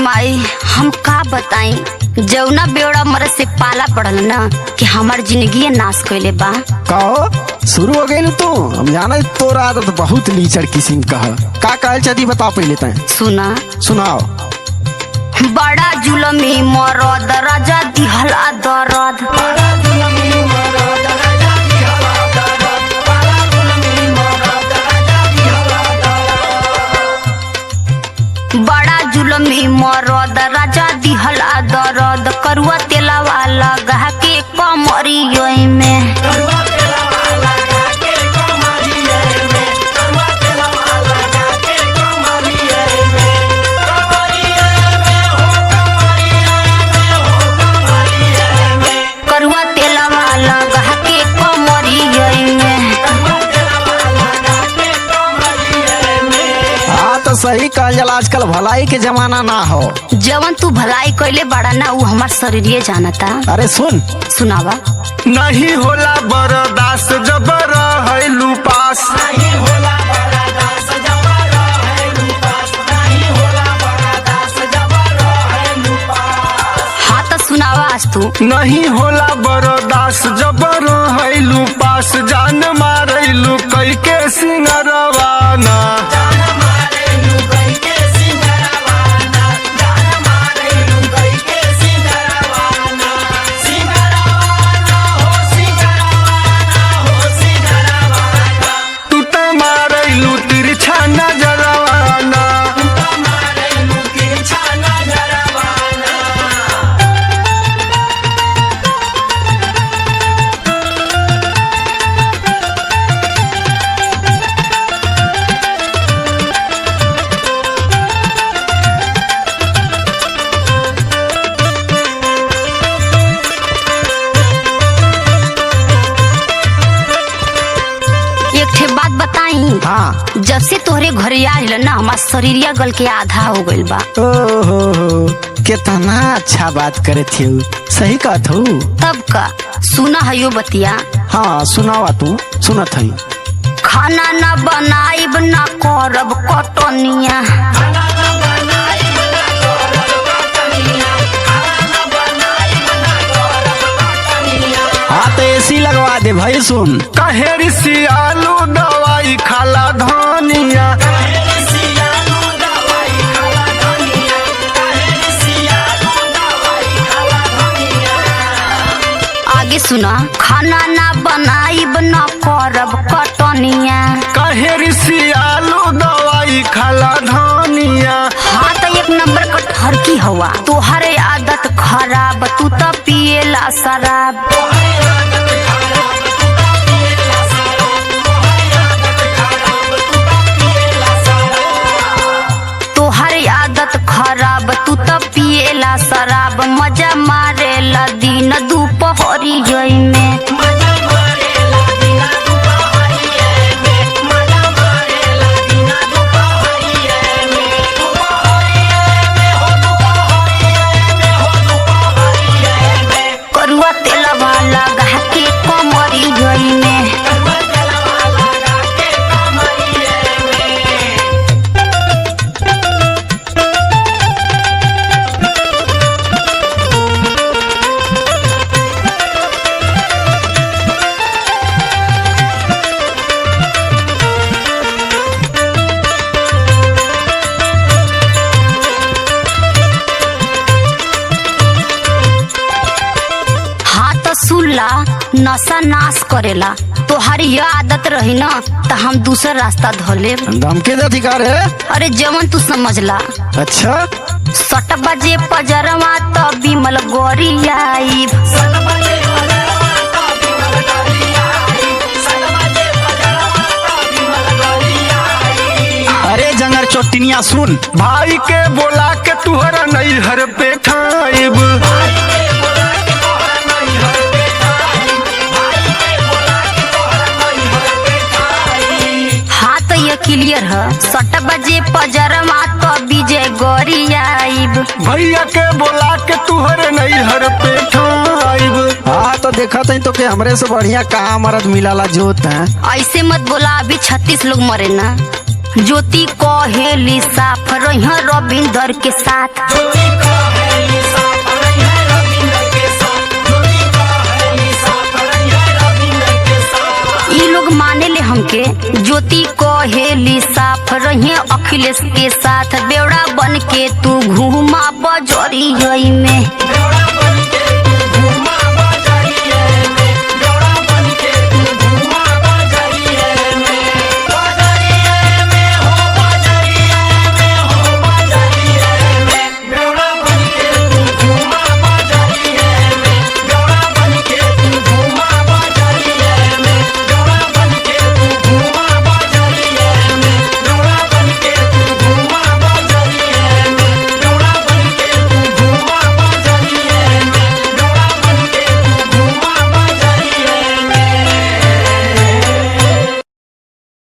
माई हम का बताई, जौना बेवड़ा मर से पाला पड़ल ना कि हमार जिंदगी नाश कइले बा। कहो शुरू हो गई तू। हम जाना तोरा आदत बहुत लीचड़ किस्म का है। का कहल चाहती बताओ पहले तय। सुना सुनाओ। बड़ा जुलमी मरद राजा दिहला दरद, बड़ा जुलमी मरद राजा दिहला दरद, करुआ तेलावा लगा के कमरियों में। करुआ तेलावा लगा के कमरियों में। हाँ तो सही कहल जाला, आजकल भलाई के जमाना ना हो। जवन तू भलाई कइले बड़ा ना उ हमार शरीर जानता। अरे सुन। सुनावा। नहीं होला बर्दाश्त जब रहलू पास, हाँ तो सुनावा आज तू। नहीं होला बर्दाश्त जब रहलू पास, जान मारलू कई के सिंगरवाना। तू तो मारलू तिरछा नजरवाना। एक ठे बात बताई, हाँ। जब से तोहरे घरे आइल ना हमार शरीरिया गल के आधा हो गइल बा। ओहो कितना अच्छा बात करे थे। सही कहत हूँ। तब का सुना है यो बतिया। हाँ सुनावा तू। सुनत हई। खाना ना बनाइब ना करब कटनिया, हाँ तो एसी लगवा दे भाई। सुन। कहेरी सियालू दवाई खाला धनिया। आगे सुना। खाना ना बनाइब ना करब कटनिया। कहेरी सियालू दवाई खाला धनिया। हाँ तो एक नंबर कटहर की हवा। तोहरे आदत खराब, तू तो पिएला शराब। तोहरे आदत खराब, तू तो पिएला शराब। मजा मारेला दिन दोपहरिया में। करुआ तेलवा लगा के कमरिया में। सुनला नशा नाश करेला। तोहारी यह आदत रही ना तो हम दूसरा रास्ता धोले। धमकी दे अधिकार है। अरे जवन तू समझला। अच्छा। 7 बजे पजरवा तो बिमल गोरी आईब। अरे जंगर चोटिनिया सुन। भाई के बोला के तुहरा नैहर पे खाइब। हाँ तो ये क्लियर है। 7 बजे पजरवा तो विजय गोरी आईब। भैया के बोला के तुहरे नैहर पे खाइब। हाँ तो देखा तो के हमरे से बढ़िया कहाँ मरद मिलाला जोत है। ऐसे मत बोला, अभी 36 लोग मरे ना। ज्योति कहेली साफ रही रविंदर के साथ। ई लोग माने ले हमके, ज्योति कहेली साफ रही अखिलेश के साथ। बेवड़ा बन के तू घूमा बजरिया में।